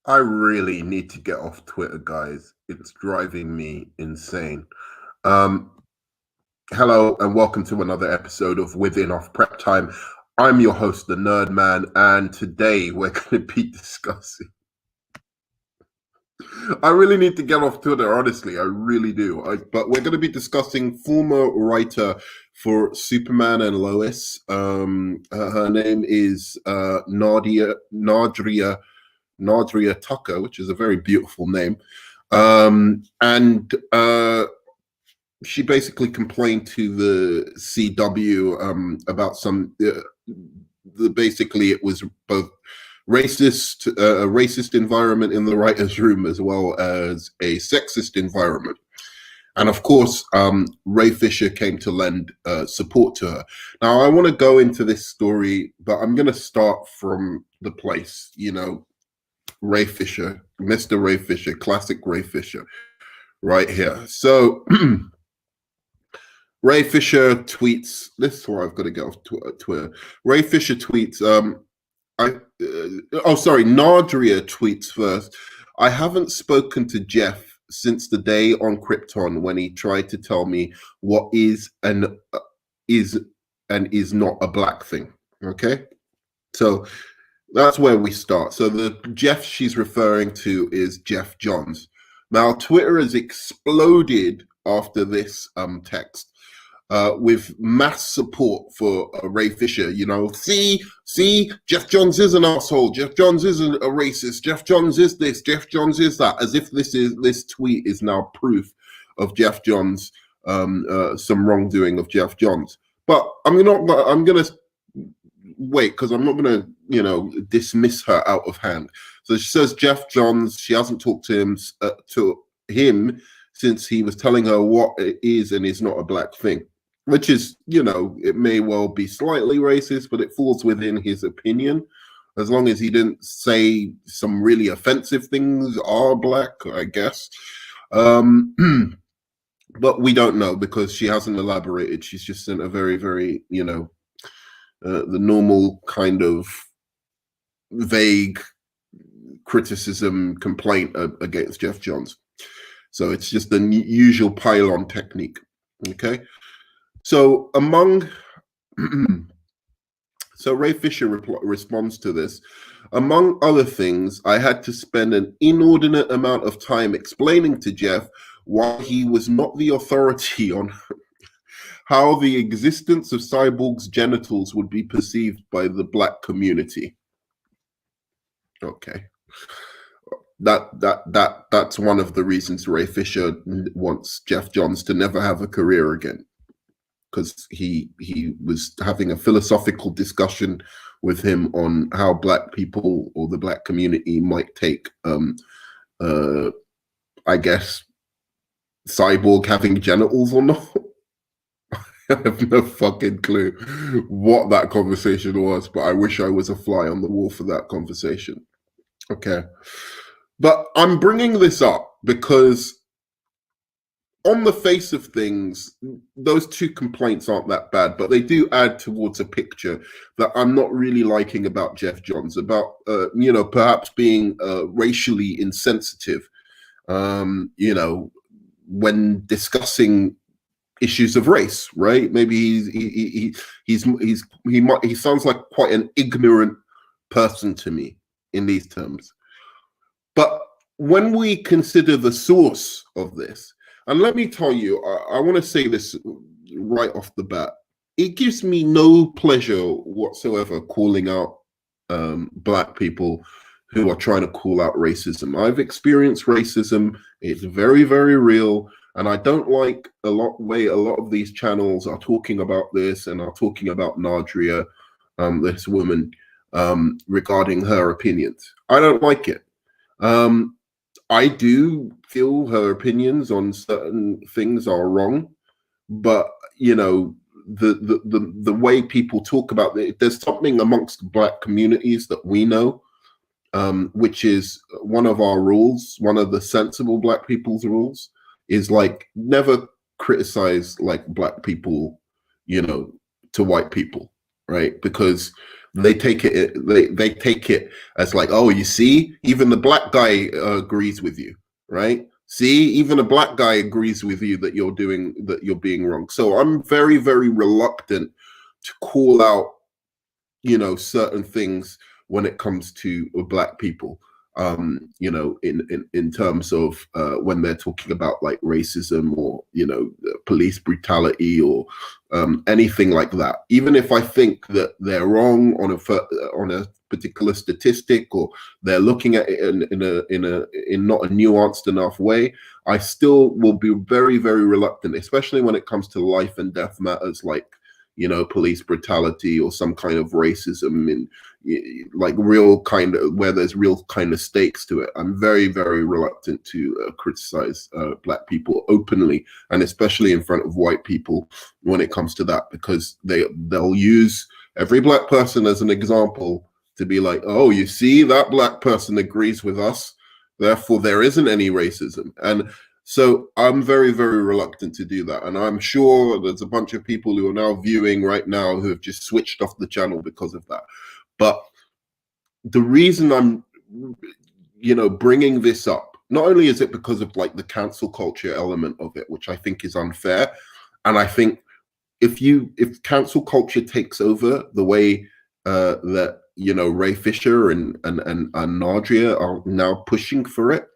I really need to get off Twitter, guys. It's driving me insane. Um, Hello and welcome to another episode of Within Off Prep Time. I'm your host, the Nerd Man, and today we're going to be discussing. I really need to get off Twitter, honestly. I really do. But we're going to be discussing former writer for Superman and Lois. Her name is Nadria Tucker, which is a very beautiful name. And she basically complained to the CW about basically it was both racist, a racist environment in the writers' room as well as a sexist environment. And of course, Ray Fisher came to lend support to her. Now, I want to go into this story, but I'm going to start from the place, Ray Fisher, Mr. Ray Fisher, classic Ray Fisher, right here. So Ray Fisher tweets, this is why I've got to get off Twitter. Ray Fisher tweets, Nadria tweets first. I haven't spoken to Jeff since the day on Krypton when he tried to tell me what is and is not a black thing. Okay, so that's where we start. So the Jeff she's referring to is Jeff Johns. Now Twitter has exploded after this text. With mass support for Ray Fisher, see, Jeff Johns is an asshole. Jeff Johns isn't a racist. Jeff Johns is this. Jeff Johns is that. As if this tweet is now proof of Jeff Johns, some wrongdoing of Jeff Johns. But I'm gonna wait because I'm not gonna dismiss her out of hand. So she says Jeff Johns. She hasn't talked to him since he was telling her what it is and is not a black thing. Which is, it may well be slightly racist, but it falls within his opinion. As long as he didn't say some really offensive things are black, I guess. But we don't know because she hasn't elaborated. She's just sent a very, very, the normal kind of vague criticism complaint against Jeff Johns. So it's just the usual pile-on technique, okay? So so Ray Fisher responds to this. Among other things, I had to spend an inordinate amount of time explaining to Jeff why he was not the authority on how the existence of cyborgs' genitals would be perceived by the black community. Okay. That's one of the reasons Ray Fisher wants Jeff Johns to never have a career again. Because he was having a philosophical discussion with him on how black people or the black community might take, I guess, cyborg having genitals or not. I have no fucking clue what that conversation was, but I wish I was a fly on the wall for that conversation. Okay. But I'm bringing this up because on the face of things, those two complaints aren't that bad, but they do add towards a picture that I'm not really liking about Jeff Johns, about, perhaps being racially insensitive, when discussing issues of race, right? Maybe he sounds like quite an ignorant person to me in these terms. But when we consider the source of this, and let me tell you, I want to say this right off the bat. It gives me no pleasure whatsoever calling out black people who are trying to call out racism. I've experienced racism. It's very, very real. And I don't like way a lot of these channels are talking about this and are talking about Nadria, this woman, regarding her opinions. I don't like it. I do feel her opinions on certain things are wrong, but the way people talk about it, there's something amongst black communities that we know, which is one of our rules, one of the sensible black people's rules, is like never criticize like black people, to white people, right? Because they take it as like, oh, you see, even the black guy agrees with you, right? See, even a black guy agrees with you that you're being wrong. So I'm very, very reluctant to call out, certain things when it comes to black people. In terms of when they're talking about like racism or police brutality or anything like that. Even if I think that they're wrong on a particular statistic, or they're looking at it in not a nuanced enough way, I still will be very, very reluctant, especially when it comes to life and death matters like police brutality or some kind of racism in like real kind of where there's real kind of stakes to it. I'm very, very reluctant to criticize black people openly, and especially in front of white people when it comes to that, because they'll use every black person as an example to be like, oh, you see, that black person agrees with us, therefore there isn't any racism. And so I'm very, very reluctant to do that. And I'm sure there's a bunch of people who are now viewing right now who have just switched off the channel because of that. But the reason I'm, bringing this up, not only is it because of like the cancel culture element of it, which I think is unfair. And I think if cancel culture takes over the way that, Ray Fisher and Nadria are now pushing for it,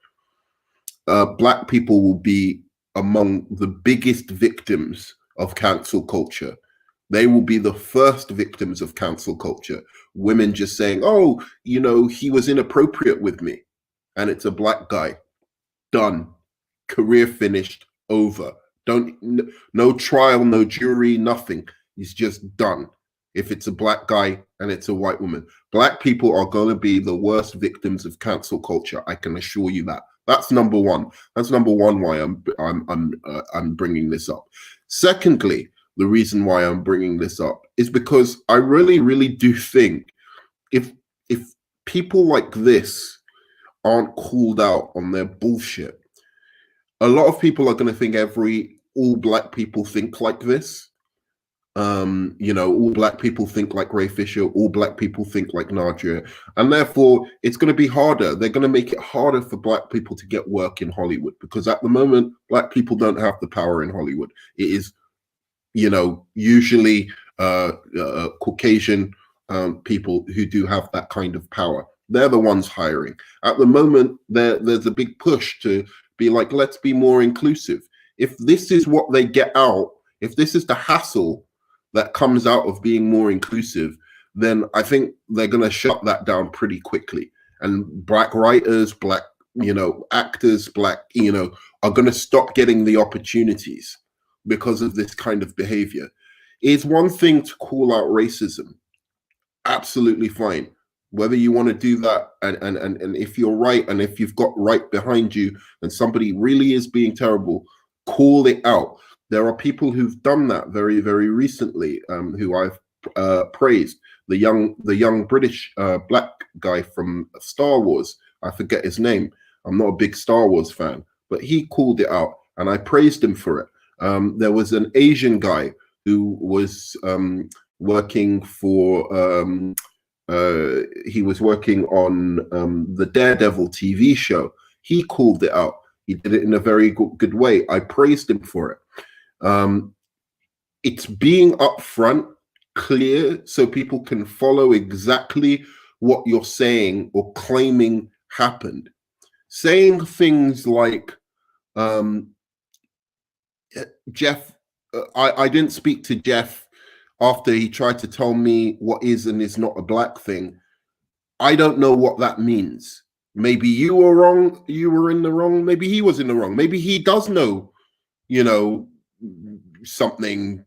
black people will be among the biggest victims of cancel culture. They will be the first victims of cancel culture. Women just saying, oh, he was inappropriate with me. And it's a black guy. Done. Career finished. Over. No trial, no jury, nothing. He's just done. If it's a black guy and it's a white woman. Black people are going to be the worst victims of cancel culture. I can assure you that. That's number one. That's number one why I'm bringing this up. Secondly, the reason why I'm bringing this up is because I really, really do think if people like this aren't called out on their bullshit, a lot of people are going to think all black people think like this. All black people think like Ray Fisher, all black people think like Nadria, and therefore it's going to be harder. They're going to make it harder for black people to get work in Hollywood, because at the moment, black people don't have the power in Hollywood. It is, usually Caucasian people who do have that kind of power. They're the ones hiring. At the moment, there's a big push to be like, let's be more inclusive. If this is what they get out, if this is the hassle that comes out of being more inclusive, then I think they're going to shut that down pretty quickly. And black writers, black, actors, black, are going to stop getting the opportunities because of this kind of behavior. It's one thing to call out racism. Absolutely fine. Whether you want to do that, and if you're right, and if you've got right behind you, and somebody really is being terrible, call it out. There are people who've done that very, very recently, who I've praised. The young British black guy from Star Wars. I forget his name. I'm not a big Star Wars fan, but he called it out, and I praised him for it. There was an Asian guy who was working for. He was working on the Daredevil TV show. He called it out. He did it in a very good way. I praised him for it. It's being upfront, clear, so people can follow exactly what you're saying or claiming happened. Saying things like, Jeff, I didn't speak to Jeff after he tried to tell me what is and is not a black thing. I don't know what that means. Maybe you were wrong. You were in the wrong. Maybe he was in the wrong. Maybe he does know, something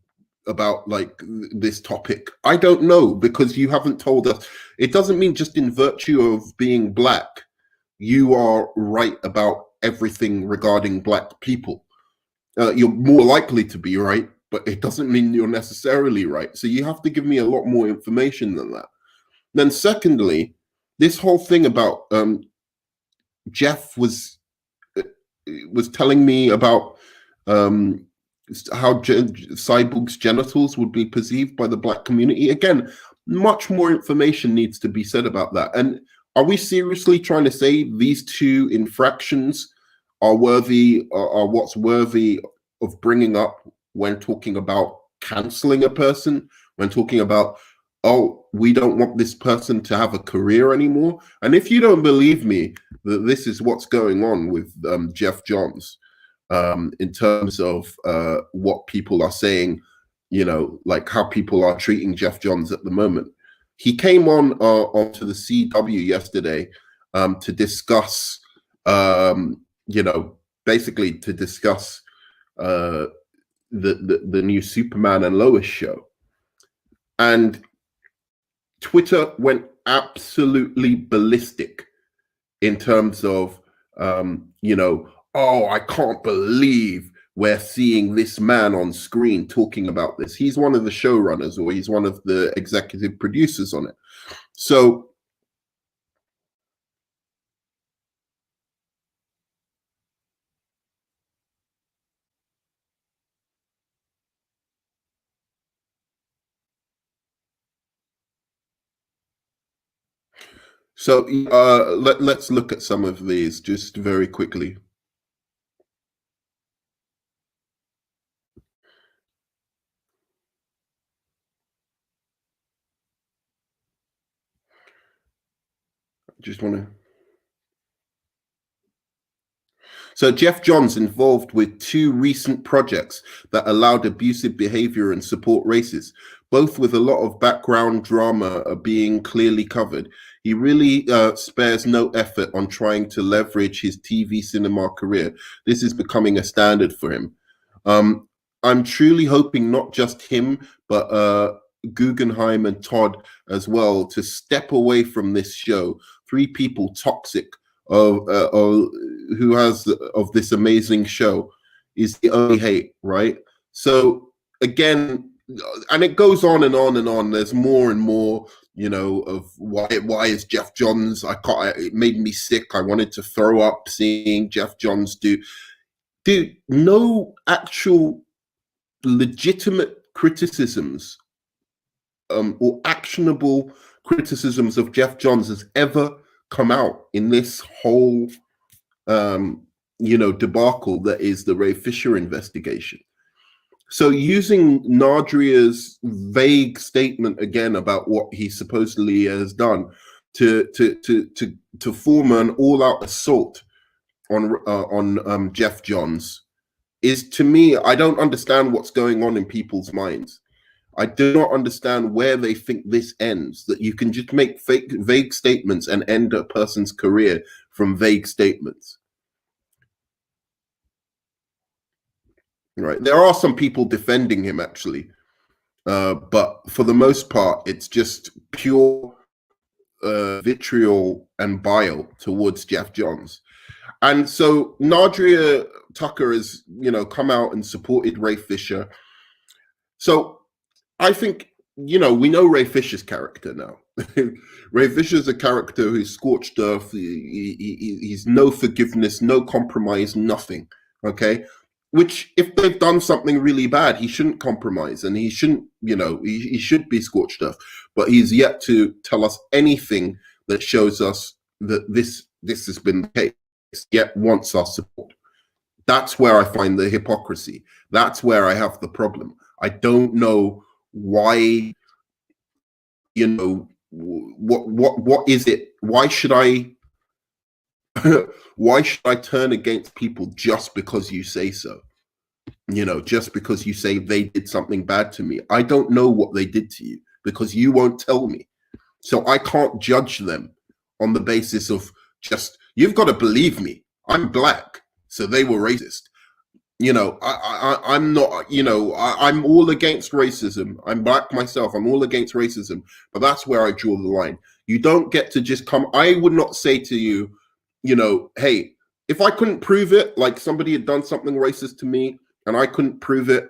about like this topic. I don't know, because you haven't told us. It doesn't mean just in virtue of being black, you are right about everything regarding black people. You're more likely to be right, but it doesn't mean you're necessarily right. So you have to give me a lot more information than that. Then secondly, this whole thing about Jeff was telling me about how Cyborg's genitals would be perceived by the black community. Again, much more information needs to be said about that. And are we seriously trying to say these two infractions are worthy, are what's worthy of bringing up when talking about canceling a person, when talking about, oh, we don't want this person to have a career anymore? And if you don't believe me that this is what's going on with Jeff Johns, in terms of what people are saying, like how people are treating Jeff Johns at the moment. He came onto the CW yesterday to discuss, basically to discuss the new Superman and Lois show. And Twitter went absolutely ballistic in terms of, oh, I can't believe we're seeing this man on screen talking about this. He's one of the showrunners, or he's one of the executive producers on it. So let's look at some of these just very quickly. Just want to. So Jeff Johns involved with 2 recent projects that allowed abusive behavior and support racists, both with a lot of background drama being clearly covered. He really spares no effort on trying to leverage his TV cinema career. This is becoming a standard for him. I'm truly hoping not just him, but Guggenheim and Todd as well, to step away from this show. 3 people toxic of who has of this amazing show is the only hate, right? So again, and it goes on and on and on. There's more and more, of why is Jeff Johns? It made me sick. I wanted to throw up seeing Jeff Johns do no actual legitimate criticisms or actionable criticisms of Jeff Johns has ever come out in this whole debacle that is the Ray Fisher investigation. So using Nadria's vague statement again about what he supposedly has done to form an all-out assault on Jeff Johns is, to me, I don't understand what's going on in people's minds. I do not understand where they think this ends, that you can just make vague statements and end a person's career from vague statements. Right. There are some people defending him, actually. But for the most part, it's just pure vitriol and bile towards Jeff Johns. And so Nadria Tucker has, come out and supported Ray Fisher. So I think, we know Ray Fisher's character now. Ray Fisher's a character who's scorched earth. He's no forgiveness, no compromise, nothing. Okay. Which, if they've done something really bad, he shouldn't compromise, and he shouldn't, he should be scorched earth. But he's yet to tell us anything that shows us that this has been the case, yet wants our support. That's where I find the hypocrisy. That's where I have the problem. I don't know why, what is it? Why should I turn against people just because you say so? Just because you say they did something bad to me. I don't know what they did to you because you won't tell me. So I can't judge them on the basis of just, you've got to believe me. I'm black, so they were racist. I'm not, I'm all against racism. I'm black myself. I'm all against racism. But that's where I draw the line. You don't get to just come. I would not say to you, hey, if I couldn't prove it, like somebody had done something racist to me and I couldn't prove it,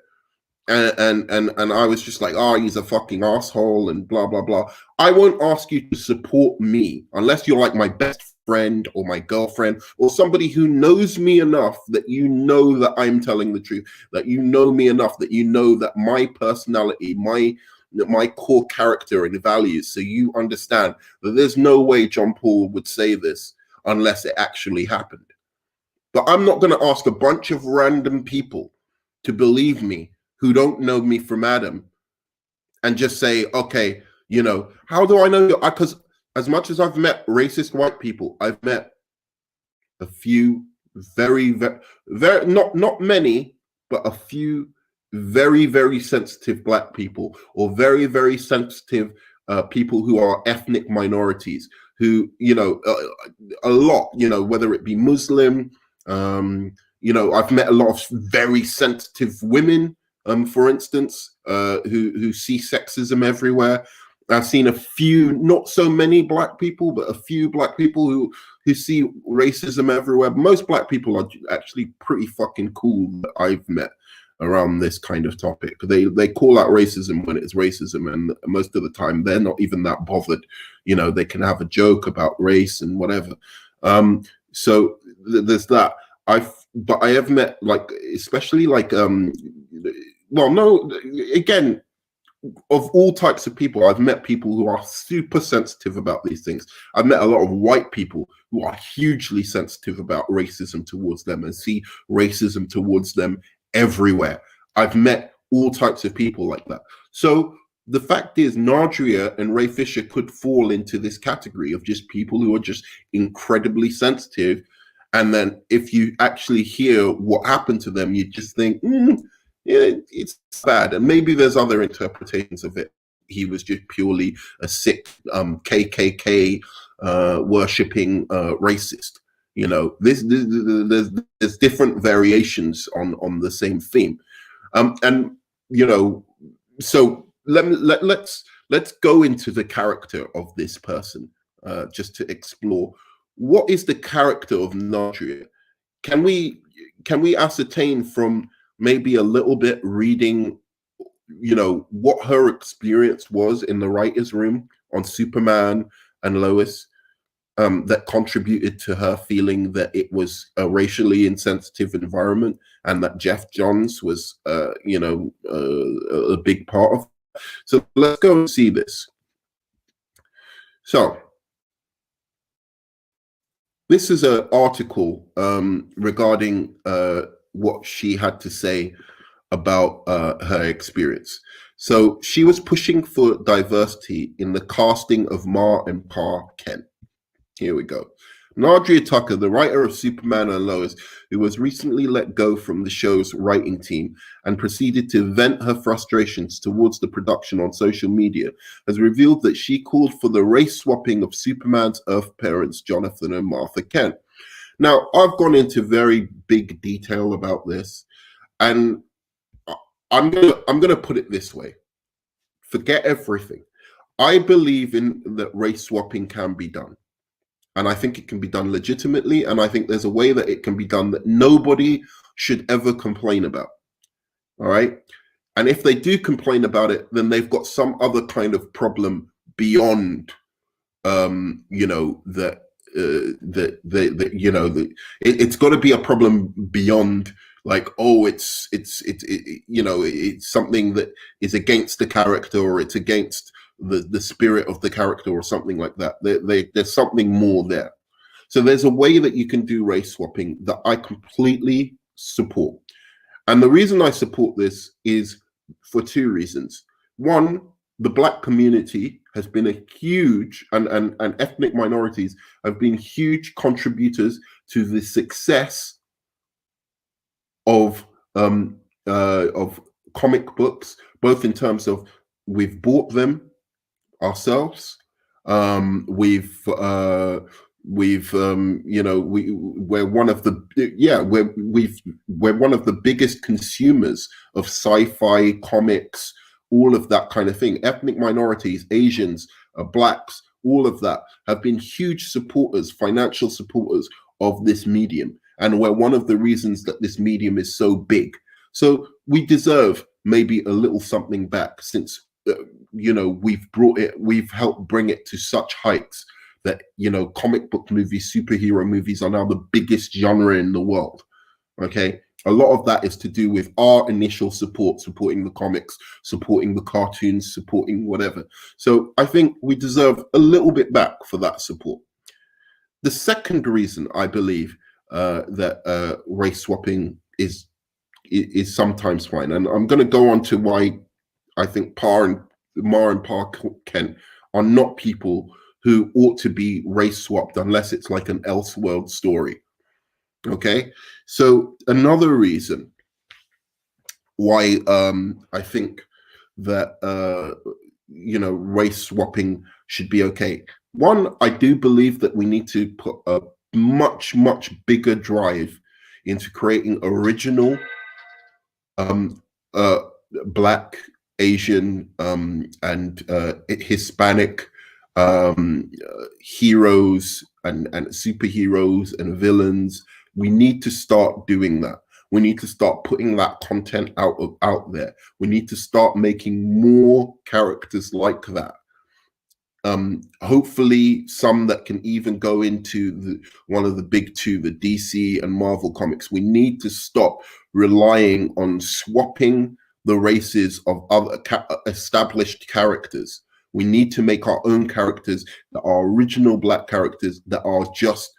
and I was just like, oh, he's a fucking asshole and blah, blah, blah. I won't ask you to support me unless you're like my best friend or my girlfriend or somebody who knows me enough that you know that I'm telling the truth, that you know me enough that you know that my personality, my my core character and values, so you understand that there's no way John Paul would say this unless it actually happened. But I'm not going to ask a bunch of random people to believe me who don't know me from Adam and just say, okay, how do I know? Because as much as I've met racist white people, I've met a few very, very, very not many, but a few very, very sensitive black people, or very, very sensitive people who are ethnic minorities, who, a lot, whether it be Muslim, I've met a lot of very sensitive women, for instance, who see sexism everywhere. I've seen a few, not so many black people, but a few black people who see racism everywhere. Most black people are actually pretty fucking cool that I've met around this kind of topic. They call out racism when it's racism, and most of the time they're not even that bothered. They can have a joke about race and whatever. So there's that. But I have met, like, especially like again, of all types of people, I've met people who are super sensitive about these things. I've met a lot of white people who are hugely sensitive about racism towards them and see racism towards them everywhere. I've met all types of people like that. So the fact is, Nadria and Ray Fisher could fall into this category of just people who are just incredibly sensitive. And then if you actually hear what happened to them, you just think, it's bad. And maybe there's other interpretations of it. He was just purely a sick KKK worshipping racist. There's different variations on the same theme. So let's go into the character of this person, just to explore what is the character of Nadria. Can we ascertain from maybe a little bit reading, what her experience was in the writer's room on Superman and Lois, that contributed to her feeling that it was a racially insensitive environment, and that Jeff Johns was, a big part of it. So let's go and see this. So this is an article regarding what she had to say about her experience. So she was pushing for diversity in the casting of Ma and Pa Kent. Here we go. Nadria Tucker, the writer of Superman and Lois, who was recently let go from the show's writing team and proceeded to vent her frustrations towards the production on social media, has revealed that she called for the race swapping of Superman's Earth parents, Jonathan and Martha Kent. Now, I've gone into very big detail about this, and I'm gonna put it this way. Forget everything. I believe in that race swapping can be done. And I think it can be done legitimately. And I think there's a way that it can be done that nobody should ever complain about. All right. And if they do complain about it, then they've got some other kind of problem beyond, it's got to be a problem beyond, like, oh, it's something that is against the character, or it's against the spirit of the character, or something like that. There's something more there. So there's a way that you can do race swapping that I completely support. And the reason I support this is for two reasons. One, the Black community has been a huge, and ethnic minorities have been huge contributors to the success of comic books, both in terms of we've bought them ourselves, we're one of the biggest consumers of sci-fi comics, all of that kind of thing. Ethnic minorities, Asians, blacks, all of that have been huge supporters, financial supporters of this medium, and we're one of the reasons that this medium is so big. So we deserve maybe a little something back, since we've helped bring it to such heights that comic book movies, superhero movies are now the biggest genre in the world. Okay, A lot of that is to do with our initial support, supporting the comics, supporting the cartoons, supporting whatever. So I think we deserve a little bit back for that support. The second reason I believe that race swapping is sometimes fine, and I'm going to go on to why I think Ma and Pa Kent are not people who ought to be race swapped unless it's like an Elseworld story. Okay, so another reason why I think that race swapping should be okay. One, I do believe that we need to put a much bigger drive into creating original Black, Asian, and Hispanic heroes and superheroes and villains. We need to start doing that. We need to start putting that content out there. We need to start making more characters like that. Hopefully some that can even go into one of the big two, the DC and Marvel comics. We need to stop relying on swapping the races of other established characters. We need to make our own characters that are original Black characters that are just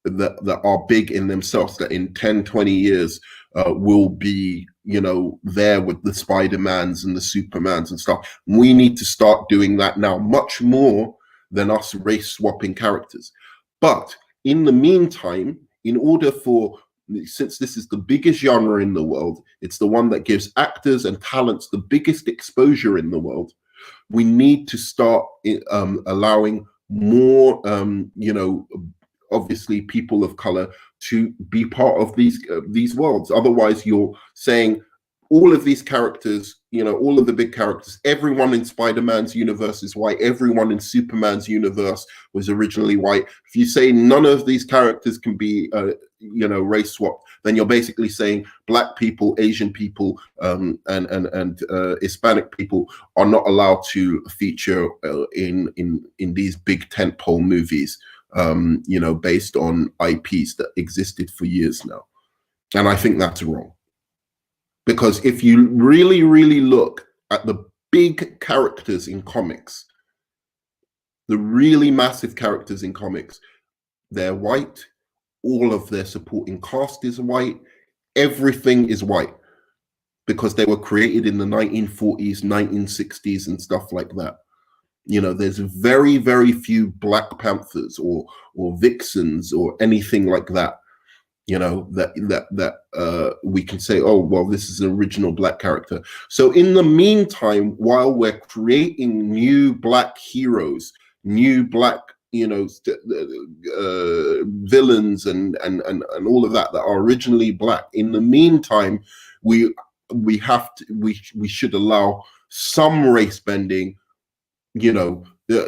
that are big in themselves, that in 10, 20 years will be, there with the Spider-Mans and the Supermans and stuff. We need to start doing that now, much more than us race swapping characters. But in the meantime, in order for, since this is the biggest genre in the world, it's the one that gives actors and talents the biggest exposure in the world, we need to start allowing more, obviously people of color to be part of these worlds. Otherwise, you're saying all of these characters, all of the big characters, everyone in Spider-Man's universe is white, everyone in Superman's universe was originally white. If you say none of these characters can be, race swapped, then you're basically saying Black people, Asian people, and Hispanic people are not allowed to feature in these big tentpole movies. Based on IPs that existed for years now. And I think that's wrong. Because if you really look at the big characters in comics, the really massive characters in comics, they're white, all of their supporting cast is white, everything is white, because they were created in the 1940s, 1960s and stuff like that. There's very few Black Panthers or Vixens or anything like that, that we can say, oh, well, this is an original Black character. So in the meantime, while we're creating new Black heroes, new Black, villains and all of that are originally Black, in the meantime, we should allow some race bending,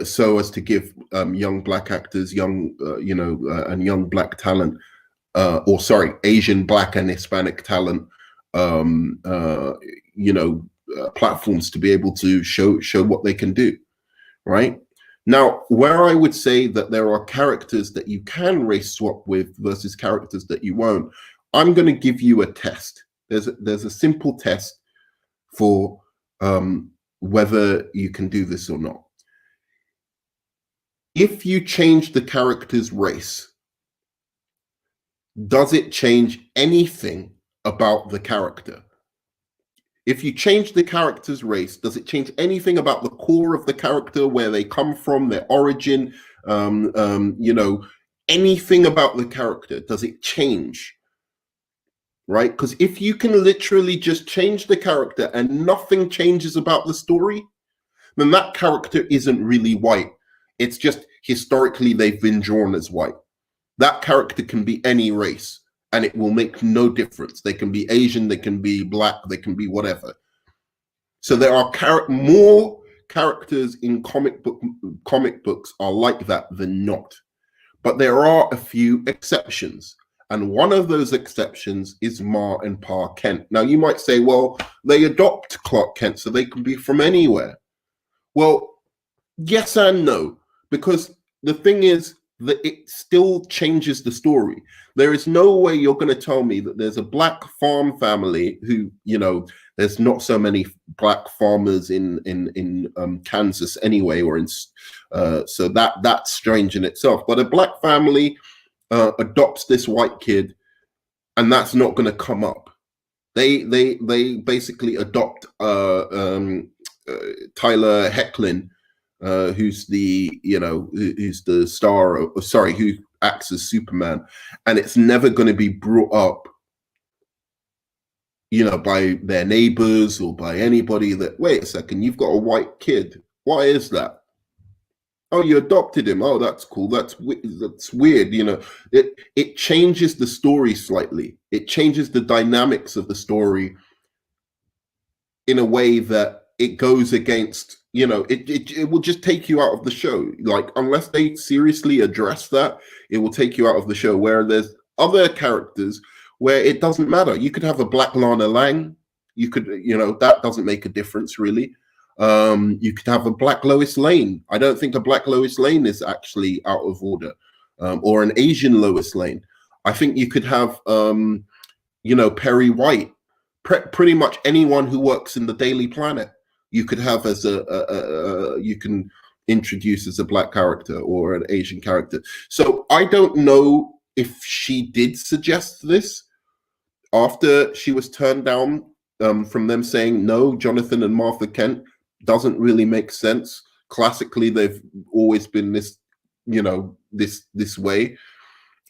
so as to give young Black actors, and young Black talent, Asian, Black, and Hispanic talent, platforms to be able to show what they can do, right? Now, where I would say that there are characters that you can race swap with versus characters that you won't, I'm going to give you a test. There's a simple test for whether you can do this or not. If you change the character's race, does it change anything about the character? If you change the character's race, does it change anything about the core of the character, where they come from, their origin, anything about the character? Does it change? Right? Because if you can literally just change the character and nothing changes about the story, then that character isn't really white. It's just historically they've been drawn as white. That character can be any race and it will make no difference. They can be Asian, they can be Black, they can be whatever. So there are more characters in comic books are like that than not. But there are a few exceptions. And one of those exceptions is Ma and Pa Kent. Now you might say, well, they adopt Clark Kent, so they can be from anywhere. Well, yes and no, because the thing is, that it still changes the story. There is no way you're going to tell me that there's a black farm family who, there's not so many black farmers in Kansas anyway, or in so that's strange in itself. But a black family adopts this white kid, and that's not going to come up. They basically adopt Tyler Hecklin, who's the star of, sorry, who acts as Superman, and it's never going to be brought up, by their neighbors or by anybody that, wait a second, you've got a white kid. Why is that? Oh, you adopted him. Oh, that's cool. That's weird. It changes the story slightly. It changes the dynamics of the story in a way that it goes against, it will just take you out of the show. Like, unless they seriously address that, it will take you out of the show. Where there's other characters where it doesn't matter. You could have a black Lana Lang. You could, that doesn't make a difference really. You could have a black Lois Lane. I don't think a black Lois Lane is actually out of order, or an Asian Lois Lane. I think you could have, Perry White. Pretty much anyone who works in the Daily Planet, you could have as you can introduce as a black character or an Asian character. So I don't know if she did suggest this after she was turned down from them saying, no, Jonathan and Martha Kent doesn't really make sense. Classically, they've always been this, this way.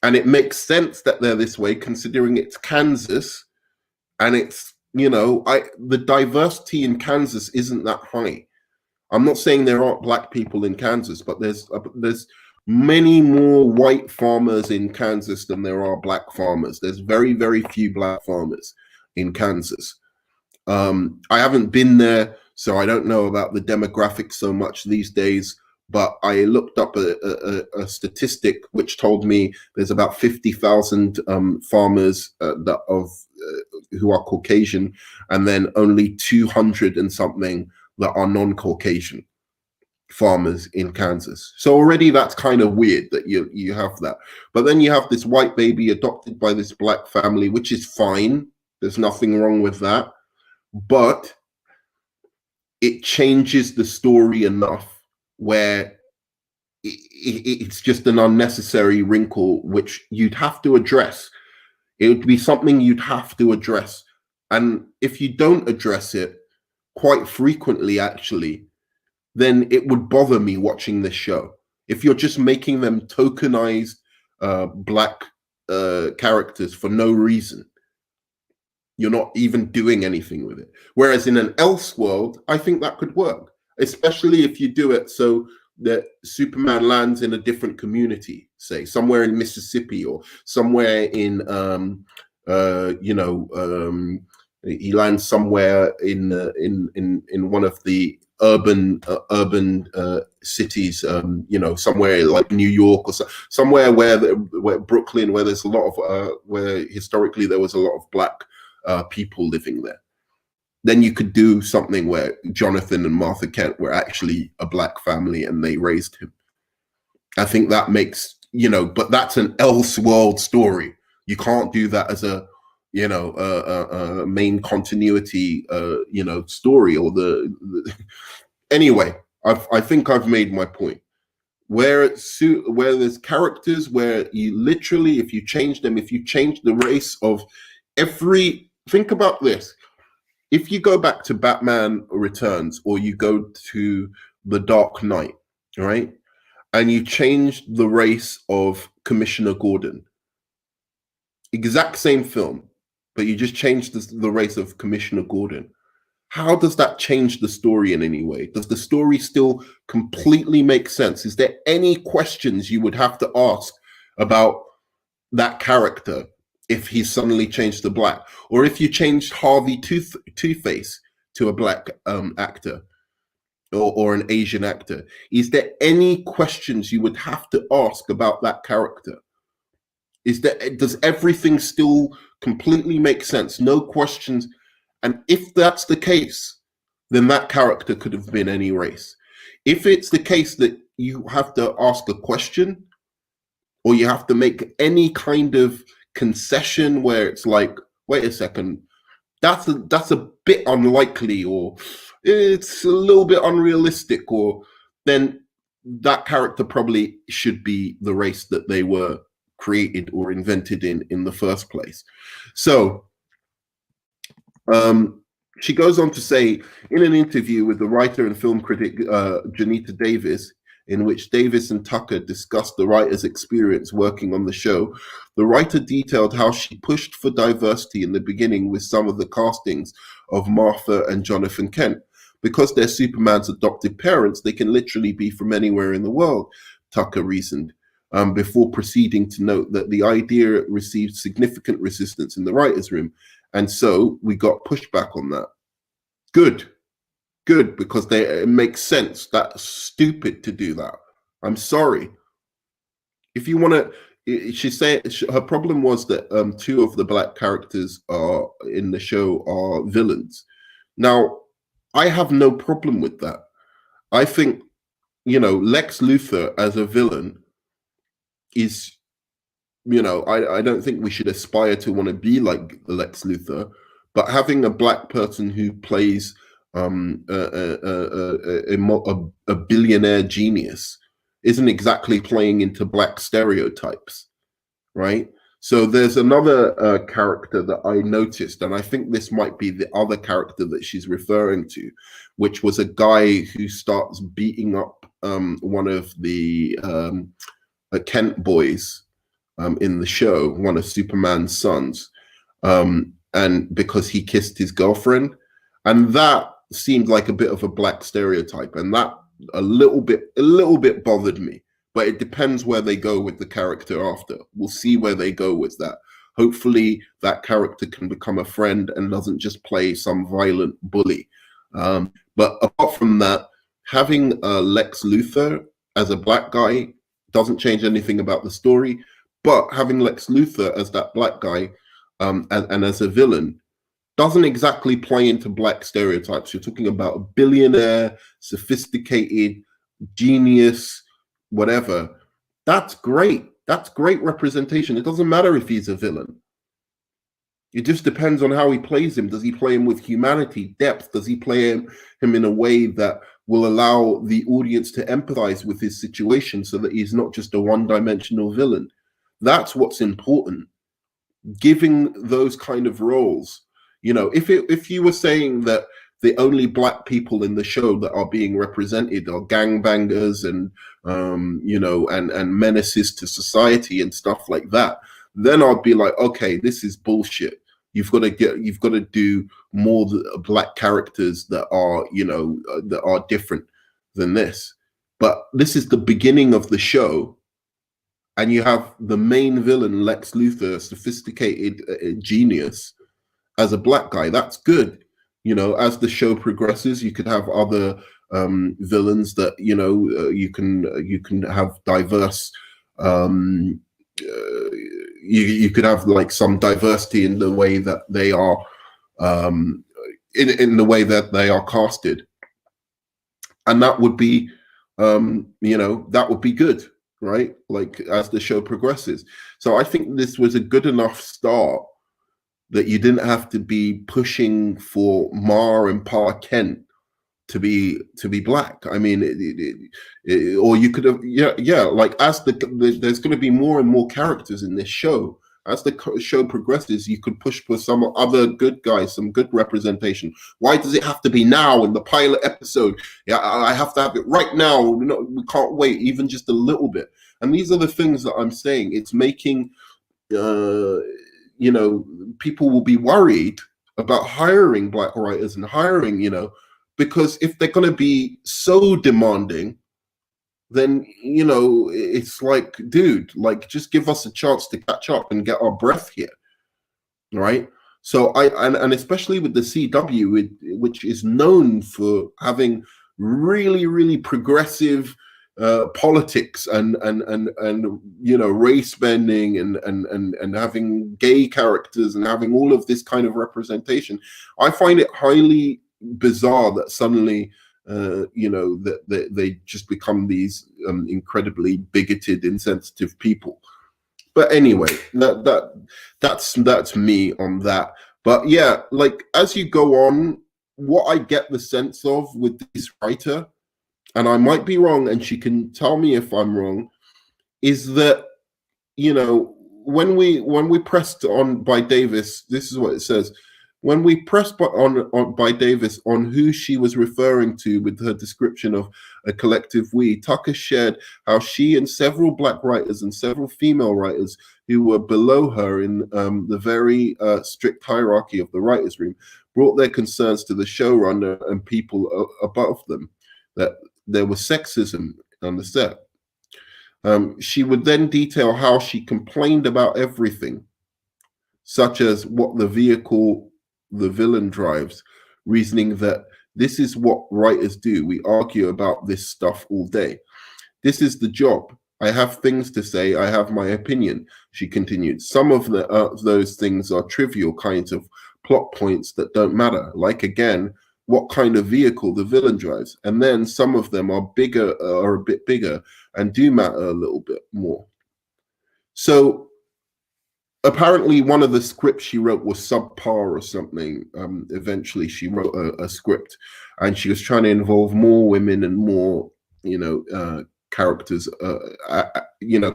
And it makes sense that they're this way, considering it's Kansas. And it's, the diversity in Kansas isn't that high. I'm not saying there aren't black people in Kansas, but there's many more white farmers in Kansas than there are black farmers. There's very, very few black farmers in Kansas. I haven't been there, so I don't know about the demographics so much these days. But I looked up a statistic which told me there's about 50,000 farmers who are Caucasian, and then only 200 and something that are non-Caucasian farmers in Kansas. So already that's kind of weird that you have that. But then you have this white baby adopted by this black family, which is fine. There's nothing wrong with that. But it changes the story enough where it's just an unnecessary wrinkle which you'd have to address. It would be something you'd have to address. And if you don't address it quite frequently, actually, then it would bother me watching this show. If you're just making them tokenized black characters for no reason, you're not even doing anything with it. Whereas in an Elseworld, I think that could work, especially if you do it so that Superman lands in a different community, say somewhere in Mississippi or somewhere in, he lands somewhere in one of the urban cities, somewhere like New York or somewhere where Brooklyn, where there's a lot of where historically there was a lot of black people living there. Then you could do something where Jonathan and Martha Kent were actually a black family and they raised him. I think that makes, but that's an Elseworld story. You can't do that as a main continuity, story or anyway. I think I've made my point. Where there's characters where you literally, if you change them, if you change the race of think about this. If you go back to Batman Returns or you go to The Dark Knight, right, and you change the race of Commissioner Gordon, exact same film, but you just changed the race of Commissioner Gordon, how does that change the story in any way? Does the story still completely make sense? Is there any questions you would have to ask about that character if he suddenly changed to black? Or if you changed Harvey Two-Face to a black actor or an Asian actor, is there any questions you would have to ask about that character? Does everything still completely make sense? No questions? And if that's the case, then that character could have been any race. If it's the case that you have to ask a question, or you have to make any kind of concession where it's like, wait a second, that's a bit unlikely, or it's a little bit unrealistic, or then that character probably should be the race that they were created or invented in the first place. So she goes on to say in an interview with the writer and film critic Janita Davis, in which Davis and Tucker discussed the writer's experience working on the show, the writer detailed how she pushed for diversity in the beginning with some of the castings of Martha and Jonathan Kent. Because they're Superman's adopted parents, they can literally be from anywhere in the world, Tucker reasoned, before proceeding to note that the idea received significant resistance in the writer's room. And so we got pushback on that. Good, because it makes sense. That's stupid to do that. I'm sorry. If you want to, she said her problem was that two of the black characters are in the show are villains. Now, I have no problem with that. I think, Lex Luthor as a villain is, I don't think we should aspire to want to be like Lex Luthor, but having a black person who plays a billionaire genius isn't exactly playing into black stereotypes, right? So there's another character that I noticed, and I think this might be the other character that she's referring to, which was a guy who starts beating up one of the Kent boys in the show, one of Superman's sons, and because he kissed his girlfriend, and that seemed like a bit of a black stereotype, and that a little bit bothered me. But it depends where they go with the character after. We'll see where they go with that. Hopefully that character can become a friend and doesn't just play some violent bully. But apart from that, having Lex Luthor as a black guy doesn't change anything about the story. But having Lex Luthor as that black guy and as a villain doesn't exactly play into black stereotypes. You're talking about a billionaire, sophisticated, genius, whatever. That's great. That's great representation. It doesn't matter if he's a villain. It just depends on how he plays him. Does he play him with humanity, depth? Does he play him in a way that will allow the audience to empathize with his situation so that he's not just a one-dimensional villain? That's what's important. Giving those kind of roles. If you were saying that the only black people in the show that are being represented are gangbangers and and menaces to society and stuff like that, then I'd be like, okay, this is bullshit. You've got to do more black characters that are different than this. But this is the beginning of the show, and you have the main villain, Lex Luthor, sophisticated genius, as a black guy. That's good. As the show progresses, you could have other villains that you can have diverse. You could have like some diversity in the way that they are, in the way that they are casted, and that would be, that would be good, right? Like as the show progresses. So I think this was a good enough start that you didn't have to be pushing for Ma and Pa Kent to be black. I mean, or you could have, like as there's going to be more and more characters in this show. As the show progresses, you could push for some other good guys, some good representation. Why does it have to be now in the pilot episode? Yeah, I have to have it right now. No, we can't wait even just a little bit. And these are the things that I'm saying. It's making, people will be worried about hiring black writers and hiring, because if they're going to be so demanding, then, it's like, dude, like just give us a chance to catch up and get our breath here. Right. So and especially with the CW, which is known for having really, really progressive politics and race bending and having gay characters and having all of this kind of representation, I find it highly bizarre that suddenly that they just become these incredibly bigoted, insensitive people. But anyway, that's me on that. But yeah, like as you go on, what I get the sense of with this writer, and I might be wrong, and she can tell me if I'm wrong, is that, you know, when we pressed on by Davis, this is what it says. When we pressed by Davis on who she was referring to with her description of a collective we, Tucker shared how she and several black writers and several female writers who were below her in the very strict hierarchy of the writers' room brought their concerns to the showrunner and people above them, that there was sexism on the set. She would then detail how she complained about everything, such as what the vehicle the villain drives, reasoning that this is what writers do. We argue about this stuff all day. This is the job. I have things to say. I have my opinion, she continued. Some of those things are trivial kinds of plot points that don't matter. Like, again, what kind of vehicle the villain drives. And then some of them are bigger, are a bit bigger, and do matter a little bit more. So apparently one of the scripts she wrote was subpar or something. Eventually she wrote a script, and she was trying to involve more women and more, characters,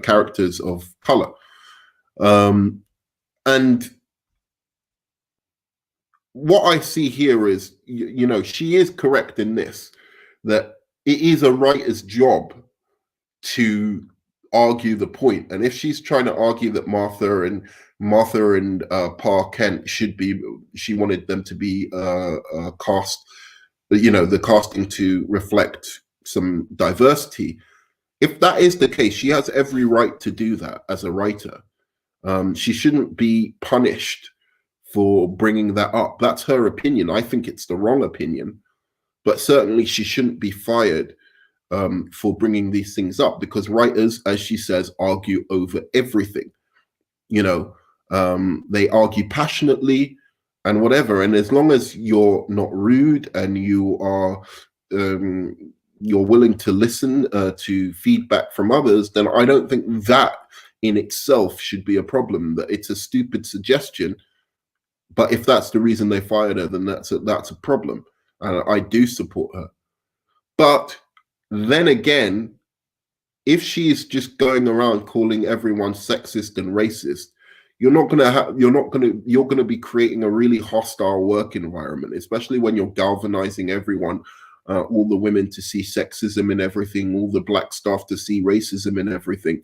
characters of color. And what I see here is, she is correct in this, that it is a writer's job to argue the point. And if she's trying to argue that Martha and Pa Kent she wanted them to be cast, the casting to reflect some diversity. If that is the case, she has every right to do that as a writer. She shouldn't be punished for bringing that up. That's her opinion. I think it's the wrong opinion, but certainly she shouldn't be fired for bringing these things up, because writers, as she says, argue over everything. They argue passionately and whatever. And as long as you're not rude and you are you're willing to listen to feedback from others, then I don't think that in itself should be a problem. That it's a stupid suggestion, but if that's the reason they fired her, then that's a problem. And I do support her. But then again, if she's just going around calling everyone sexist and racist, you're going to be creating a really hostile work environment, especially when you're galvanizing everyone, all the women to see sexism in everything, all the black staff to see racism in everything.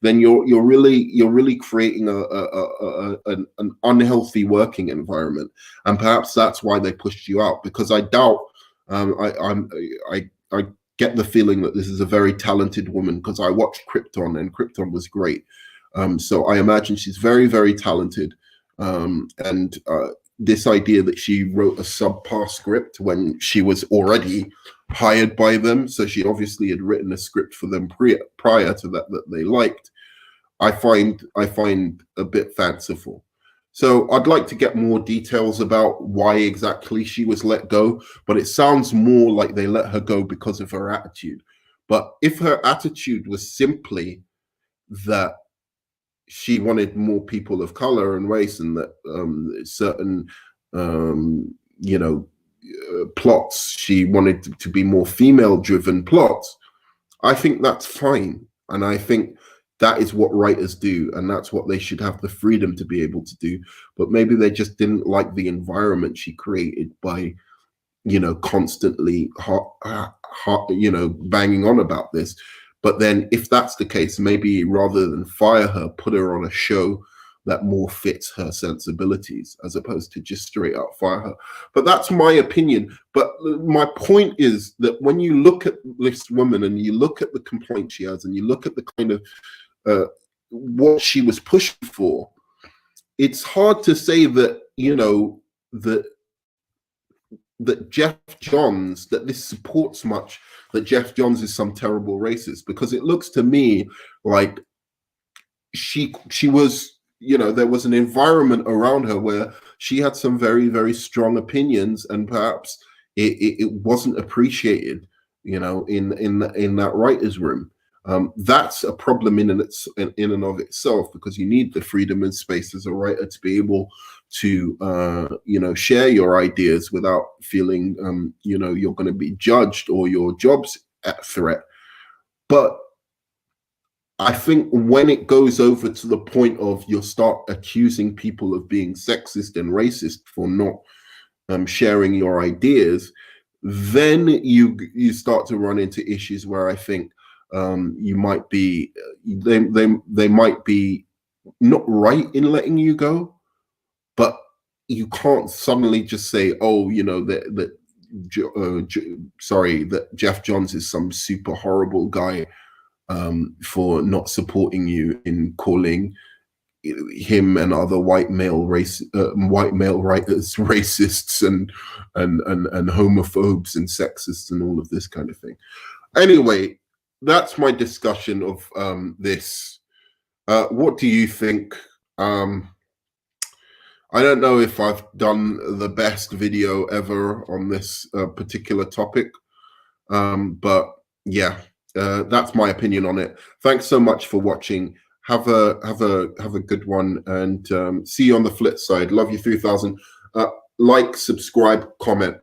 Then you're really creating an unhealthy working environment, and perhaps that's why they pushed you out. Because I doubt, I get the feeling that this is a very talented woman, because I watched Krypton and Krypton was great. So I imagine she's very, very talented. And this idea that she wrote a subpar script when she was already hired by them, so she obviously had written a script for them prior to that they liked, I find a bit fanciful. So I'd like to get more details about why exactly she was let go, but it sounds more like they let her go because of her attitude. But if her attitude was simply that she wanted more people of color and race, and that certain plots, she wanted to be more female driven plots, I think that's fine. And I think that is what writers do, and that's what they should have the freedom to be able to do. But maybe they just didn't like the environment she created by, constantly banging on about this. But then if that's the case, maybe rather than fire her, put her on a show that more fits her sensibilities, as opposed to just straight up fire her. But that's my opinion. But my point is that when you look at this woman and you look at the complaint she has, and you look at the kind of what she was pushing for, it's hard to say that, that Jeff Johns, that this supports much, that Jeff Johns is some terrible racist, because it looks to me like she was, there was an environment around her where she had some very, very strong opinions, and perhaps it wasn't appreciated, in that writer's room. That's a problem in and of itself, because you need the freedom and space as a writer to be able to share your ideas without feeling you're going to be judged or your job's at threat. But I think when it goes over to the point of you start accusing people of being sexist and racist for not sharing your ideas, then you start to run into issues where I think you might be they might be not right in letting you go, but you can't suddenly just say, oh, that Jeff Johns is some super horrible guy for not supporting you in calling him and other white male writers racists and homophobes and sexists and all of this kind of thing. Anyway, that's my discussion of this. What do you think? I don't know if I've done the best video ever on this particular topic, but yeah, that's my opinion on it. Thanks so much for watching. Have a good one, and see you on the flip side. Love you 3000. Like, subscribe, comment.